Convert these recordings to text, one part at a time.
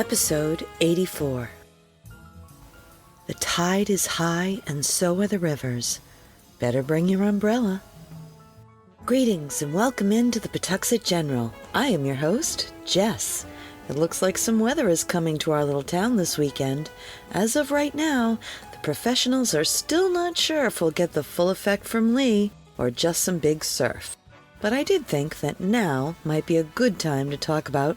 Episode 84. The tide is high and so are the rivers. Better bring your umbrella. Greetings and welcome into the Pawtuxet General. I am your host, Jess. It looks like some weather is coming to our little town this weekend. As of right now, the professionals are still not sure if we'll get the full effect from Lee or just some big surf. But I did think that now might be a good time to talk about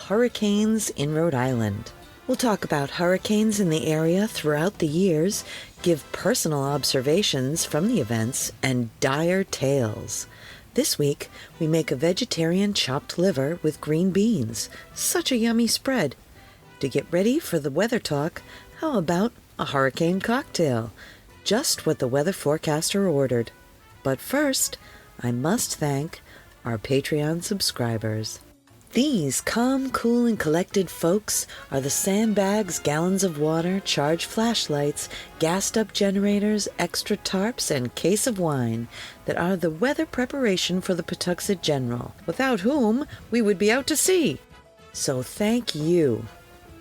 hurricanes in Rhode Island. We'll talk about hurricanes in the area throughout the years, give personal observations from the events, and dire tales. This week, we make a vegetarian chopped liver with green beans. Such a yummy spread. To get ready for the weather talk, how about a hurricane cocktail? Just what the weather forecaster ordered. But first, I must thank our Patreon subscribers. These calm, cool, and collected folks are the sandbags, gallons of water, charged flashlights, gassed-up generators, extra tarps, and case of wine that are the weather preparation for the Pawtuxet General, without whom we would be out to sea. So thank you.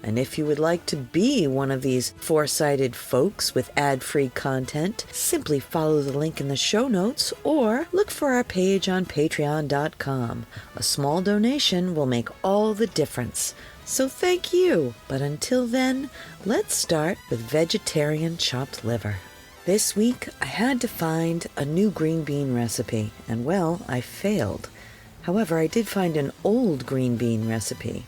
And if you would like to be one of these foresighted folks with ad-free content, simply follow the link in the show notes or look for our page on patreon.com. A small donation will make all the difference. So thank you. But until then, let's start with vegetarian chopped liver. This week, I had to find a new green bean recipe, and well, I failed. However, I did find an old green bean recipe.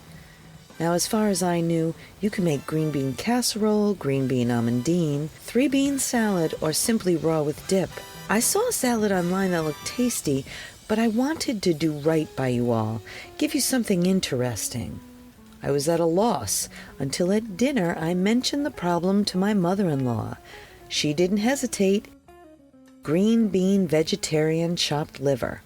Now, as far as I knew, you can make green bean casserole, green bean amandine, 3-bean salad, or simply raw with dip. I saw a salad online that looked tasty, but I wanted to do right by you all, give you something interesting. I was at a loss until at dinner I mentioned the problem to my mother-in-law. She didn't hesitate. Green bean vegetarian chopped liver.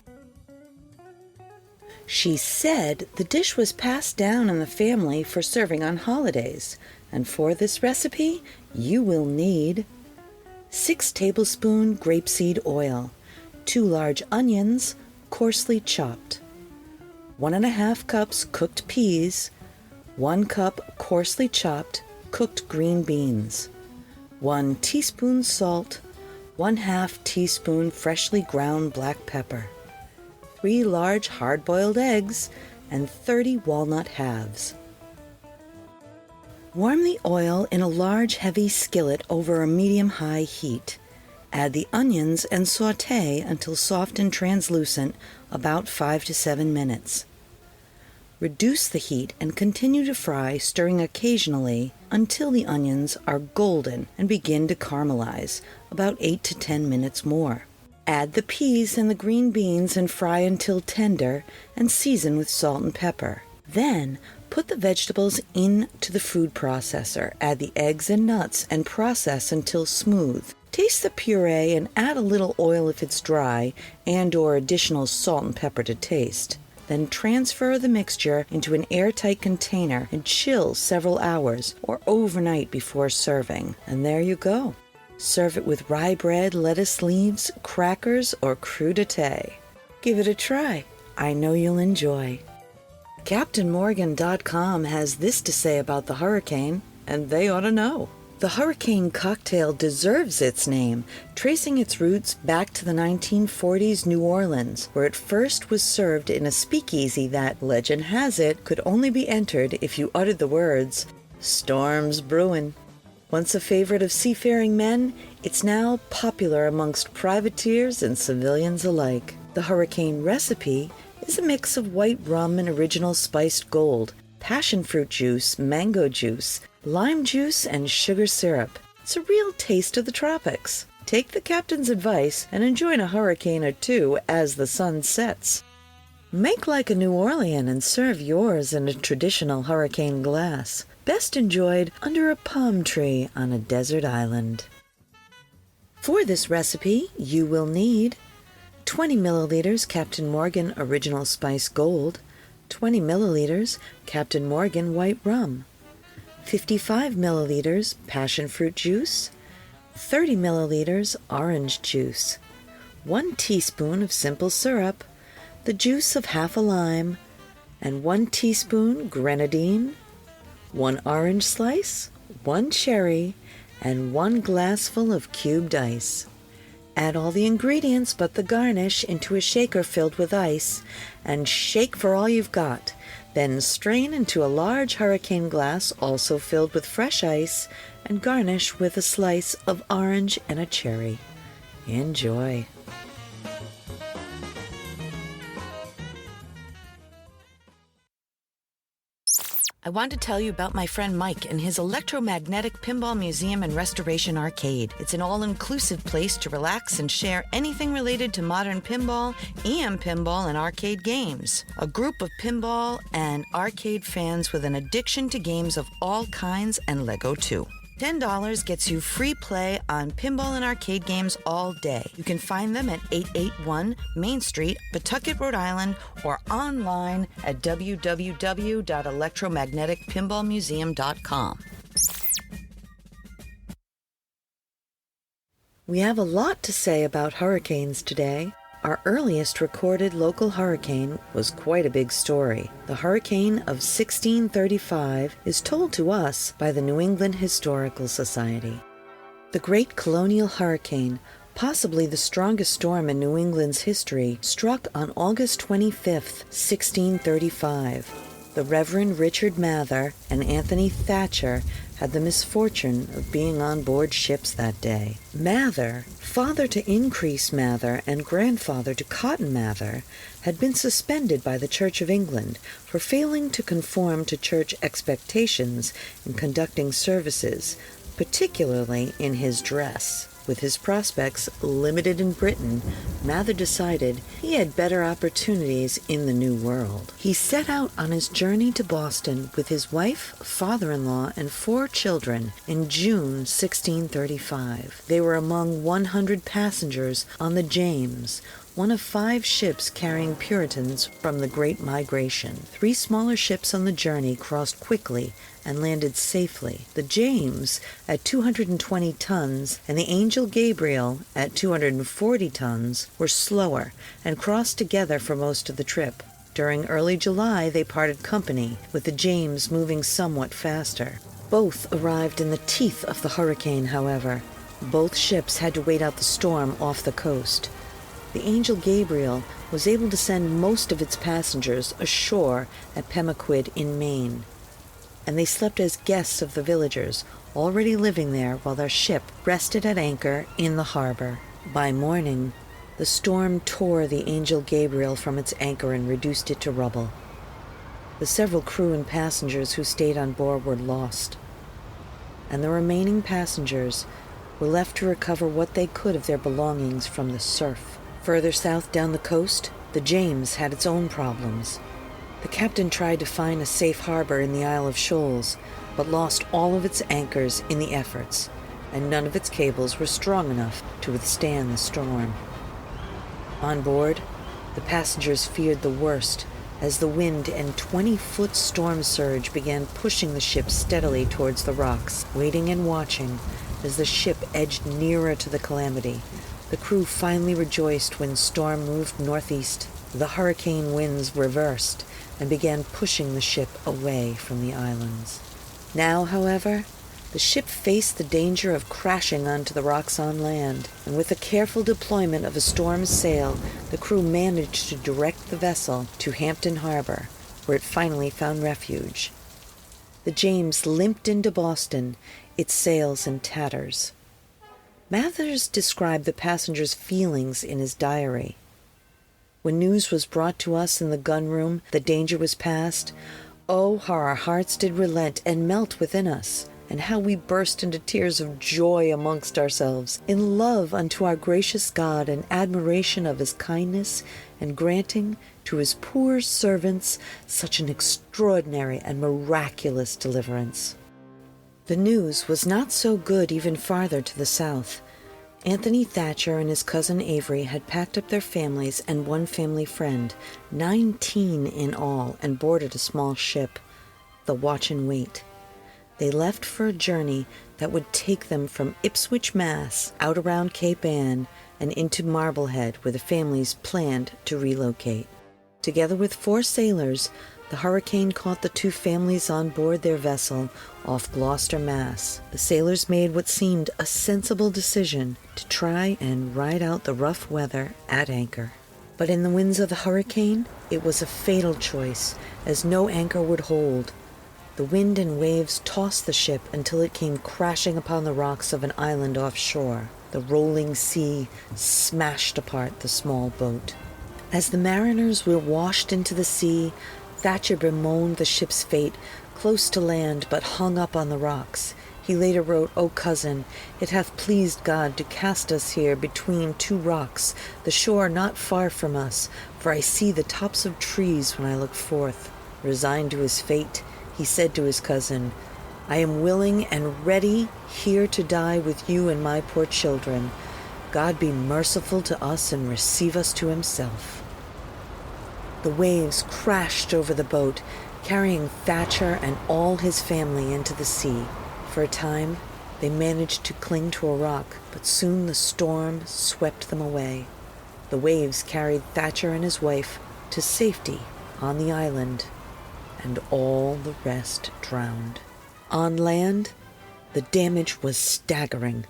She said the dish was passed down in the family for serving on holidays, and for this recipe, you will need 6 tablespoons grapeseed oil, 2 large onions, coarsely chopped, 1½ cups cooked peas, 1 cup coarsely chopped cooked green beans, 1 teaspoon salt, 1/2 teaspoon freshly ground black pepper, 3 large hard-boiled eggs, and 30 walnut halves. Warm the oil in a large heavy skillet over a medium-high heat. Add the onions and sauté until soft and translucent, about 5 to 7 minutes. Reduce the heat and continue to fry, stirring occasionally until the onions are golden and begin to caramelize, about 8 to 10 minutes more. Add the peas and the green beans and fry until tender and season with salt and pepper. Then, put the vegetables into the food processor, add the eggs and nuts, and process until smooth. Taste the puree and add a little oil if it's dry and/or additional salt and pepper to taste. Then transfer the mixture into an airtight container and chill several hours or overnight before serving. And there you go. Serve it with rye bread, lettuce leaves, crackers, or crudité. Give it a try. I know you'll enjoy. CaptainMorgan.com has this to say about the hurricane, and they ought to know. The hurricane cocktail deserves its name, tracing its roots back to the 1940s New Orleans, where it first was served in a speakeasy that, legend has it, could only be entered if you uttered the words, "Storm's brewin'." Once a favorite of seafaring men, it's now popular amongst privateers and civilians alike. The hurricane recipe is a mix of white rum and original spiced gold, passion fruit juice, mango juice, lime juice, and sugar syrup. It's a real taste of the tropics. Take the captain's advice and enjoy a hurricane or two as the sun sets. Make like a New Orleans and serve yours in a traditional hurricane glass, best enjoyed under a palm tree on a desert island. For this recipe, you will need 20 milliliters Captain Morgan Original Spice Gold, 20 milliliters Captain Morgan White Rum, 55 milliliters passion fruit juice, 30 milliliters orange juice, 1 teaspoon of simple syrup, the juice of half a lime, and 1 teaspoon grenadine, 1 orange slice, 1 cherry, and 1 glassful of cubed ice. Add all the ingredients but the garnish into a shaker filled with ice and shake for all you've got. Then strain into a large hurricane glass also filled with fresh ice and garnish with a slice of orange and a cherry. Enjoy. I want to tell you about my friend Mike and his electromagnetic pinball museum and restoration arcade. It's an all-inclusive place to relax and share anything related to modern pinball, EM pinball, and arcade games. A group of pinball and arcade fans with an addiction to games of all kinds and Lego too. $10 gets you free play on pinball and arcade games all day. You can find them at 881 Main Street, Pawtucket, Rhode Island, or online at www.electromagneticpinballmuseum.com. We have a lot to say about hurricanes today. Our earliest recorded local hurricane was quite a big story. The hurricane of 1635 is told to us by the New England Historical Society. The Great Colonial Hurricane, possibly the strongest storm in New England's history, struck on August 25, 1635. The Reverend Richard Mather and Anthony Thatcher had the misfortune of being on board ships that day. Mather, father to Increase Mather and grandfather to Cotton Mather, had been suspended by the Church of England for failing to conform to church expectations in conducting services, particularly in his dress. With his prospects limited in Britain, Mather decided he had better opportunities in the New World. He set out on his journey to Boston with his wife, father-in-law, and 4 children in June 1635. They were among 100 passengers on the James, one of 5 ships carrying Puritans from the Great Migration. 3 smaller ships on the journey crossed quickly and landed safely. The James, at 220 tons, and the Angel Gabriel, at 240 tons, were slower and crossed together for most of the trip. During early July, they parted company, with the James moving somewhat faster. Both arrived in the teeth of the hurricane, however. Both ships had to wait out the storm off the coast. The Angel Gabriel was able to send most of its passengers ashore at Pemaquid in Maine, and they slept as guests of the villagers already living there while their ship rested at anchor in the harbor. By morning, the storm tore the Angel Gabriel from its anchor and reduced it to rubble. The several crew and passengers who stayed on board were lost, and the remaining passengers were left to recover what they could of their belongings from the surf. Further south down the coast, the James had its own problems. The captain tried to find a safe harbor in the Isle of Shoals, but lost all of its anchors in the efforts, and none of its cables were strong enough to withstand the storm. On board, the passengers feared the worst as the wind and 20-foot storm surge began pushing the ship steadily towards the rocks, waiting and watching as the ship edged nearer to the calamity. The crew finally rejoiced when storm moved northeast. The hurricane winds reversed and began pushing the ship away from the islands. Now, however, the ship faced the danger of crashing onto the rocks on land, and with the careful deployment of a storm sail, the crew managed to direct the vessel to Hampton Harbor, where it finally found refuge. The James limped into Boston, its sails in tatters. Mathers described the passengers' feelings in his diary. When news was brought to us in the gun room that danger was past, oh, how our hearts did relent and melt within us, and how we burst into tears of joy amongst ourselves, in love unto our gracious God and admiration of his kindness, and granting to his poor servants such an extraordinary and miraculous deliverance. The news was not so good even farther to the south. Anthony Thatcher and his cousin Avery had packed up their families and one family friend, 19 in all, and boarded a small ship, the Watch and Wait. They left for a journey that would take them from Ipswich, Mass., out around Cape Ann and into Marblehead, where the families planned to relocate. Together with 4 sailors, The hurricane caught the two families on board their vessel off Gloucester, Mass. The sailors made what seemed a sensible decision to try and ride out the rough weather at anchor. But in the winds of the hurricane, it was a fatal choice, as no anchor would hold. The wind and waves tossed the ship until it came crashing upon the rocks of an island offshore. The rolling sea smashed apart the small boat. As the mariners were washed into the sea, Thatcher bemoaned the ship's fate, close to land but hung up on the rocks. He later wrote, "O cousin, it hath pleased God to cast us here between two rocks, the shore not far from us, for I see the tops of trees when I look forth." Resigned to his fate, he said to his cousin, "I am willing and ready here to die with you and my poor children. God be merciful to us and receive us to himself." The waves crashed over the boat, carrying Thatcher and all his family into the sea. For a time, they managed to cling to a rock, but soon the storm swept them away. The waves carried Thatcher and his wife to safety on the island, and all the rest drowned. On land, the damage was staggering.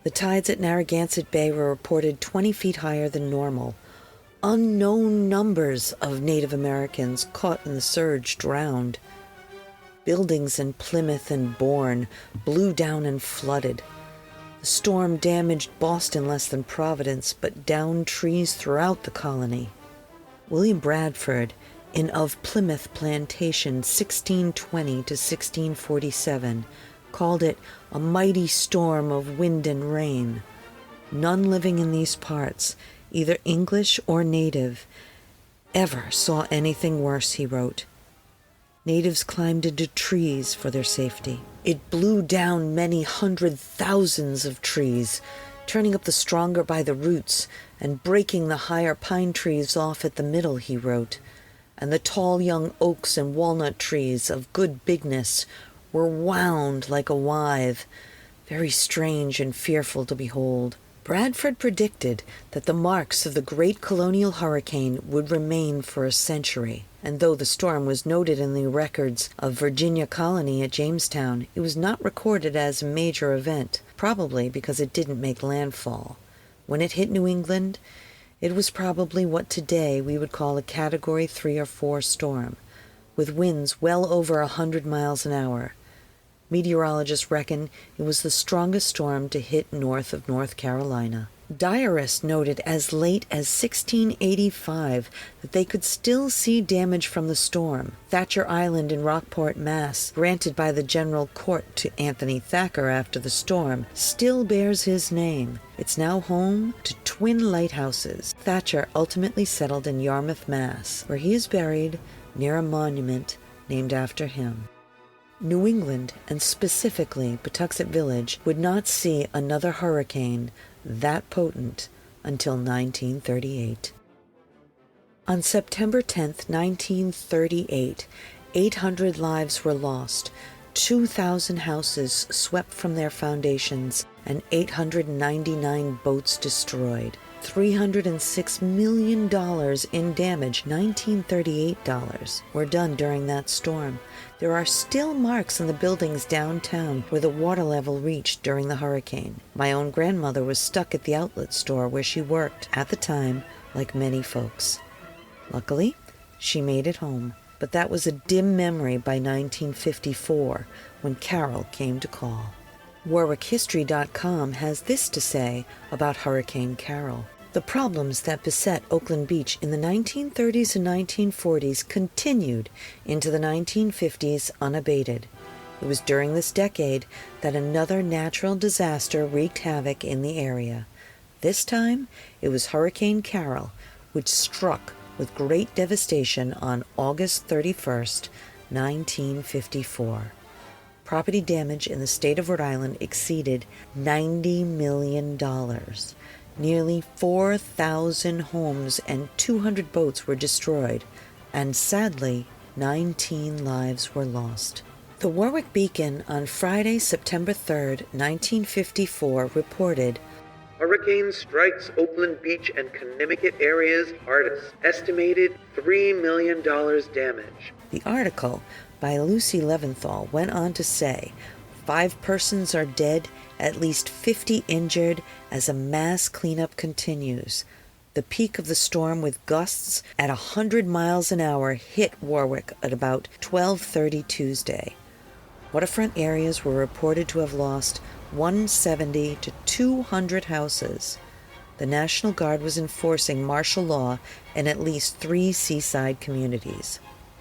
The tides at Narragansett Bay were reported 20 feet higher than normal. Unknown numbers of Native Americans caught in the surge drowned. Buildings in Plymouth and Bourne blew down and flooded. The storm damaged Boston less than Providence, but downed trees throughout the colony. William Bradford, in Of Plymouth Plantation, 1620 to 1647, called it a mighty storm of wind and rain. None living in these parts, either English or native, ever saw anything worse, he wrote. Natives climbed into trees for their safety. It blew down many hundred thousands of trees, turning up the stronger by the roots and breaking the higher pine trees off at the middle, he wrote. And the tall young oaks and walnut trees of good bigness were wound like a withe, very strange and fearful to behold. Bradford predicted that the marks of the great colonial hurricane would remain for a century, and though the storm was noted in the records of Virginia colony at Jamestown, it was not recorded as a major event, probably because it didn't make landfall. When it hit New England, it was probably what today we would call a Category 3 or 4 storm, with winds well over 100 miles an hour. Meteorologists reckon it was the strongest storm to hit north of North Carolina. Diarists noted as late as 1685 that they could still see damage from the storm. Thatcher Island in Rockport, Mass., granted by the General Court to Anthony Thacker after the storm, still bears his name. It's now home to twin lighthouses. Thatcher ultimately settled in Yarmouth, Mass., where he is buried near a monument named after him. New England, and specifically Pawtuxet Village, would not see another hurricane that potent until 1938. On September 10, 1938, 800 lives were lost, 2,000 houses swept from their foundations, and 899 boats destroyed. $306 million in damage, $1938, were done during that storm. There are still marks on the buildings downtown where the water level reached during the hurricane. My own grandmother was stuck at the outlet store where she worked at the time, like many folks. Luckily, she made it home, but that was a dim memory by 1954, when Carol came to call. WarwickHistory.com has this to say about Hurricane Carol. The problems that beset Oakland Beach in the 1930s and 1940s continued into the 1950s unabated. It was during this decade that another natural disaster wreaked havoc in the area. This time, it was Hurricane Carol, which struck with great devastation on August 31st, 1954. Property damage in the state of Rhode Island exceeded $90 million. Nearly 4,000 homes and 200 boats were destroyed, and sadly, 19 lives were lost. The Warwick Beacon on Friday, September 3, 1954, reported, Hurricane strikes Oakland Beach and Connecticut areas hardest. Estimated $3 million damage. The article by Lucy Leventhal went on to say, 5 persons are dead, at least 50 injured as a mass cleanup continues. The peak of the storm with gusts at 100 miles an hour hit Warwick at about 12:30 Tuesday. Waterfront areas were reported to have lost 170 to 200 houses. The National Guard was enforcing martial law in at least 3 seaside communities.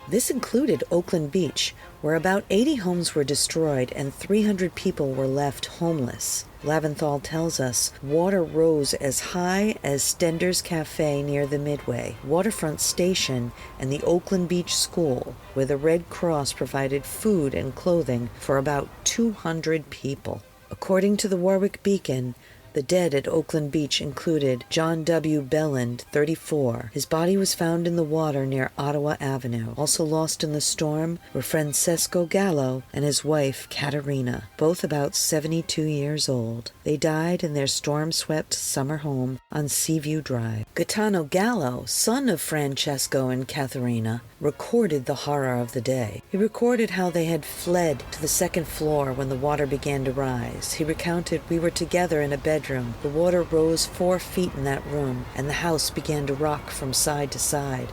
This included Oakland Beach, where about 80 homes were destroyed and 300 people were left homeless. Leventhal tells us water rose as high as Stender's Cafe near the Midway, Waterfront Station, and the Oakland Beach School, where the Red Cross provided food and clothing for about 200 people. According to the Warwick Beacon, the dead at Oakland Beach included John W. Belland, 34. His body was found in the water near Ottawa Avenue. Also lost in the storm were Francesco Gallo and his wife, Caterina, both about 72 years old. They died in their storm-swept summer home on Seaview Drive. Gaetano Gallo, son of Francesco and Caterina, recorded the horror of the day. He recorded how they had fled to the second floor when the water began to rise. He recounted, "We were together in a bedroom. The water rose 4 feet in that room, and the house began to rock from side to side.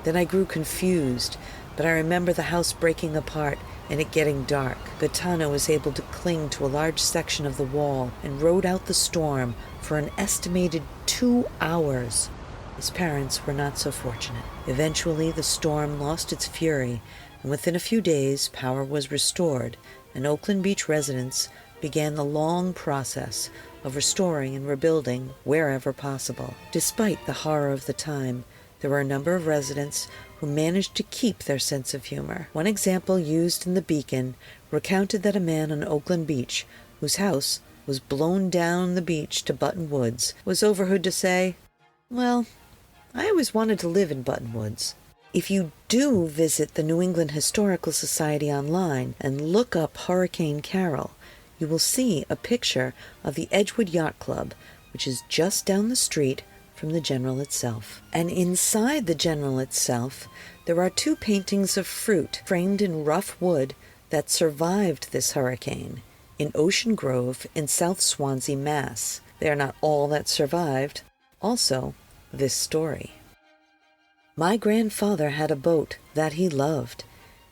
Then I grew confused, but I remember the house breaking apart and it getting dark. Gaetano was able to cling to a large section of the wall and rode out the storm for an estimated 2 hours. His parents were not so fortunate. Eventually, the storm lost its fury, and within a few days, power was restored, and Oakland Beach residents began the long process of restoring and rebuilding wherever possible. Despite the horror of the time, there were a number of residents who managed to keep their sense of humor. One example used in the Beacon recounted that a man on Oakland Beach, whose house was blown down the beach to Button Woods, was overheard to say, "Well, I always wanted to live in Button Woods." If you do visit the New England Historical Society online and look up Hurricane Carol, you will see a picture of the Edgewood Yacht Club, which is just down the street from the General itself. And inside the General itself, there are 2 paintings of fruit framed in rough wood that survived this hurricane in Ocean Grove in South Swansea, Mass. They are not all that survived. Also, this story. My grandfather had a boat that he loved.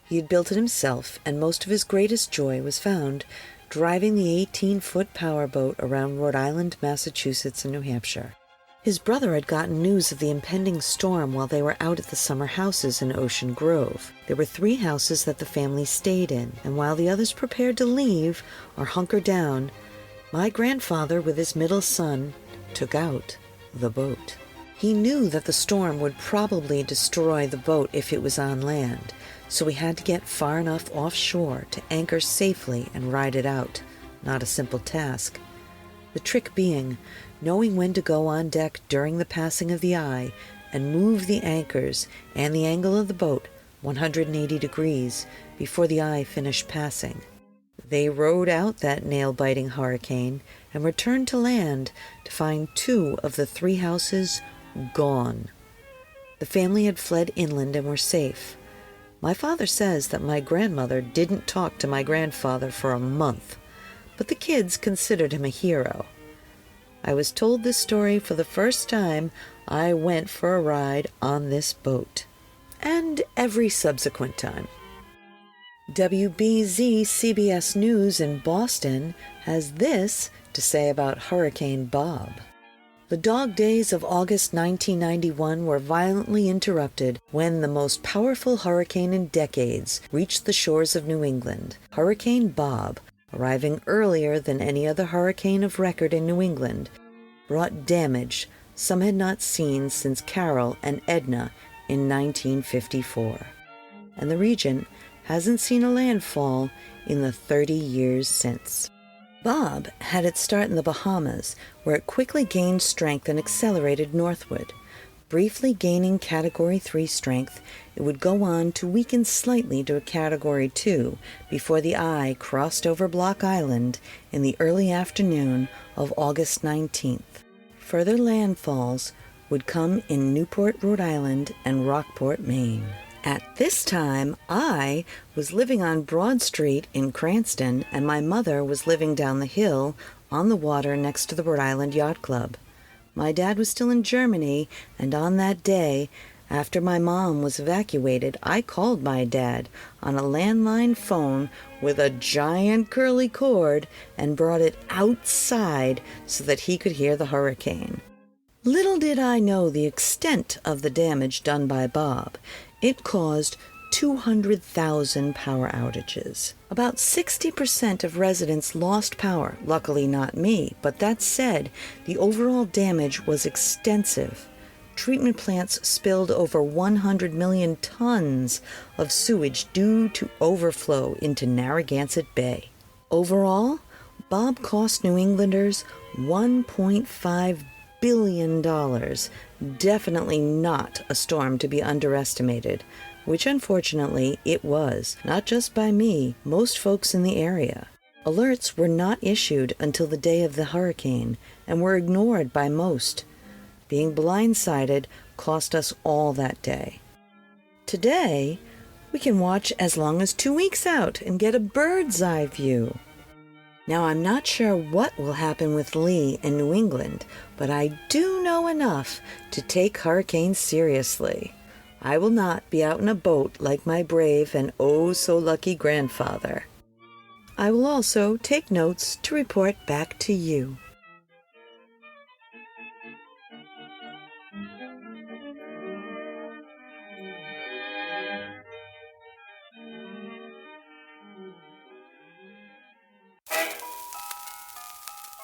He had built it himself, and most of his greatest joy was found driving the 18-foot powerboat around Rhode Island, Massachusetts, and New Hampshire. His brother had gotten news of the impending storm while they were out at the summer houses in Ocean Grove. There were 3 houses that the family stayed in, and while the others prepared to leave or hunker down, my grandfather, with his middle son, took out the boat. He knew that the storm would probably destroy the boat if it was on land, so we had to get far enough offshore to anchor safely and ride it out. Not a simple task. The trick being knowing when to go on deck during the passing of the eye and move the anchors and the angle of the boat 180 degrees before the eye finished passing. They rode out that nail-biting hurricane and returned to land to find 2 of the 3 houses gone. The family had fled inland and were safe. My father says that my grandmother didn't talk to my grandfather for a month, but the kids considered him a hero. I was told this story for the first time I went for a ride on this boat, and every subsequent time. WBZ CBS News in Boston has this to say about Hurricane Bob. The dog days of August 1991 were violently interrupted when the most powerful hurricane in decades reached the shores of New England. Hurricane Bob, arriving earlier than any other hurricane of record in New England, brought damage some had not seen since Carol and Edna in 1954. And the region hasn't seen a landfall in the 30 years since. Bob had its start in the Bahamas, where it quickly gained strength and accelerated northward. Briefly gaining Category 3 strength, it would go on to weaken slightly to a Category 2 before the eye crossed over Block Island in the early afternoon of August 19th. Further landfalls would come in Newport, Rhode Island and Rockport, Maine. At this time, I was living on Broad Street in Cranston, and my mother was living down the hill on the water next to the Rhode Island Yacht Club. My dad was still in Germany, and on that day, after my mom was evacuated, I called my dad on a landline phone with a giant curly cord and brought it outside so that he could hear the hurricane. Little did I know the extent of the damage done by Bob. It caused 200,000 power outages. About 60% of residents lost power, luckily not me, but that said, the overall damage was extensive. Treatment plants spilled over 100 million tons of sewage due to overflow into Narragansett Bay. Overall, Bob cost New Englanders $1.5 billion. Definitely not a storm to be underestimated, which unfortunately it was, not just by me, most folks in the area. Alerts were not issued until the day of the hurricane and were ignored by most. Being blindsided cost us all that day. Today, we can watch as long as 2 weeks out and get a bird's eye view. Now, I'm not sure what will happen with Lee in New England, but I do know enough to take hurricanes seriously. I will not be out in a boat like my brave and oh-so-lucky grandfather. I will also take notes to report back to you.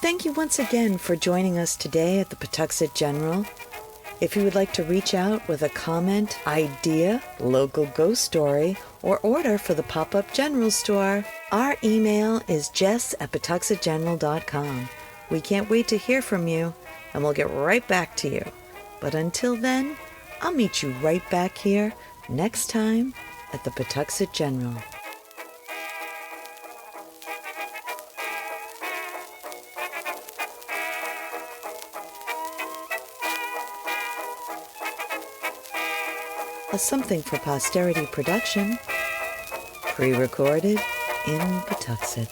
Thank you once again for joining us today at the Pawtuxet General. If you would like to reach out with a comment, idea, local ghost story, or order for the pop-up general store, our email is jess@pawtuxetgeneral.com. We can't wait to hear from you, and we'll get right back to you. But until then, I'll meet you right back here next time at the Pawtuxet General. A Something for Posterity production, pre-recorded in Pawtuxet.